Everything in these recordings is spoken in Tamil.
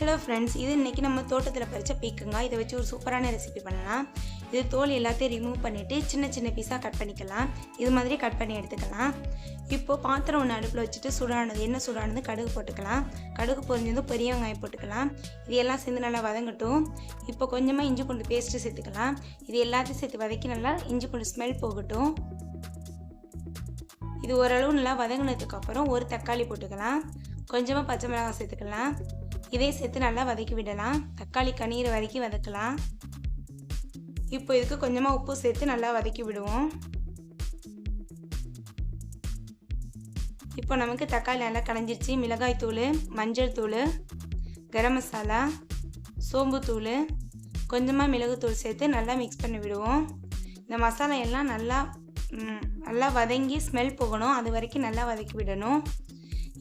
ஹலோ ஃப்ரெண்ட்ஸ், இது இன்றைக்கி நம்ம தோட்டத்தில் பறித்த பீக்கங்காய். இதை வச்சு ஒரு சூப்பரான ரெசிபி பண்ணலாம். இது தோல் எல்லாத்தையும் ரிமூவ் பண்ணிவிட்டு சின்ன சின்ன பீஸாக கட் பண்ணிக்கலாம். இது மாதிரி கட் பண்ணி எடுத்துக்கலாம். இப்போது பாத்திரம் ஒன்று அடுப்பில் வச்சுட்டு எண்ணெய் சூடானது கடுகு போட்டுக்கலாம். கடுகு பொரிஞ்சதும் பெரிய வெங்காயம் போட்டுக்கலாம். இது எல்லாம் சேர்ந்து நல்லா வதங்கட்டும். இப்போ கொஞ்சமாக இஞ்சி பூண்டு பேஸ்ட்டு சேர்த்துக்கலாம். இது எல்லாத்தையும் சேர்த்து வதக்கி நல்லா இஞ்சி பூண்டு ஸ்மெல் போகட்டும். இது ஓரளவு நல்லா வதங்கினதுக்கப்புறம் ஒரு தக்காளி போட்டுக்கலாம். கொஞ்சமாக பச்சை மிளகாய் சேர்த்துக்கலாம். இதை சேர்த்து நல்லா வதக்கி விடலாம். தக்காளி கண்ணீர் வதக்கி வதக்கலாம். இப்போ இதுக்கு கொஞ்சமாக உப்பு சேர்த்து நல்லா வதக்கி விடுவோம். இப்போ நமக்கு தக்காளி நல்லா கடைஞ்சிருச்சு. மிளகாய் தூள், மஞ்சள் தூள், கரம் மசாலா, சோம்புத்தூள், கொஞ்சமாக மிளகுத்தூள் சேர்த்து நல்லா மிக்ஸ் பண்ணி விடுவோம். இந்த மசாலா எல்லாம் நல்லா வதங்கி ஸ்மெல் போகணும். அது வரைக்கும் நல்லா வதக்கி விடணும்.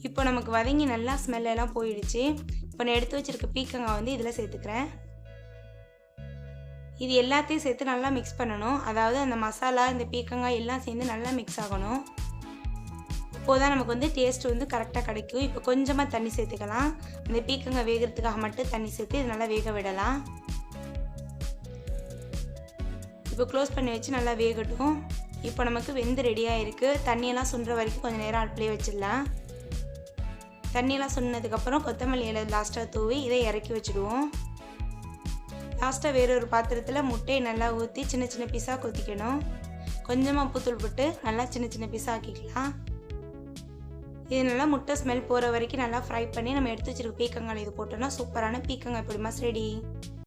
இப்போ நமக்கு வதங்கி நல்லா ஸ்மெல்லாம் போயிடுச்சு. இப்போ நான் எடுத்து வச்சுருக்க பீக்கங்காய் இதில் சேர்த்துக்கிறேன். இது எல்லாத்தையும் சேர்த்து நல்லா மிக்ஸ் பண்ணணும். அதாவது அந்த மசாலா, இந்த பீக்கங்காய் எல்லாம் சேர்ந்து நல்லா மிக்ஸ் ஆகணும். இப்போதான் நமக்கு டேஸ்ட் கரெக்டாக கிடைக்கும். இப்போ கொஞ்சமாக தண்ணி சேர்த்துக்கலாம். இந்த பீக்கங்காய் வேகிறதுக்காக மட்டும் தண்ணி சேர்த்து இது நல்லா வேக விடலாம். இப்போ க்ளோஸ் பண்ணி வச்சு நல்லா வேகட்டும். இப்போ நமக்கு வெந்து ரெடியாக இருக்குது. தண்ணியெல்லாம் சுண்டுற வரைக்கும் கொஞ்சம் நேரம் அடுப்புலேயே வச்சிடலாம். தண்ணியெல்லாம் சொன்னதுக்கப்புறம் கொத்தமல்லி இலை லாஸ்ட்டாக தூவி இதை இறக்கி வச்சுடுவோம். லாஸ்ட்டாக வேறொரு பாத்திரத்தில் முட்டையை நல்லா ஊற்றி சின்ன சின்ன பீஸாக கொத்திக்கணும். கொஞ்சமாக உப்புத்தூள் போட்டு நல்லா சின்ன சின்ன பீஸாக ஆக்கிக்கலாம். இது நல்லா முட்டை ஸ்மெல் போகிற வரைக்கும் நல்லா ஃப்ரை பண்ணி நம்ம எடுத்து வச்சுருக்க பீக்கங்காய் இது போட்டோம்னா சூப்பரான பீக்கங்காய் பொடிமாஸ் ரெடி.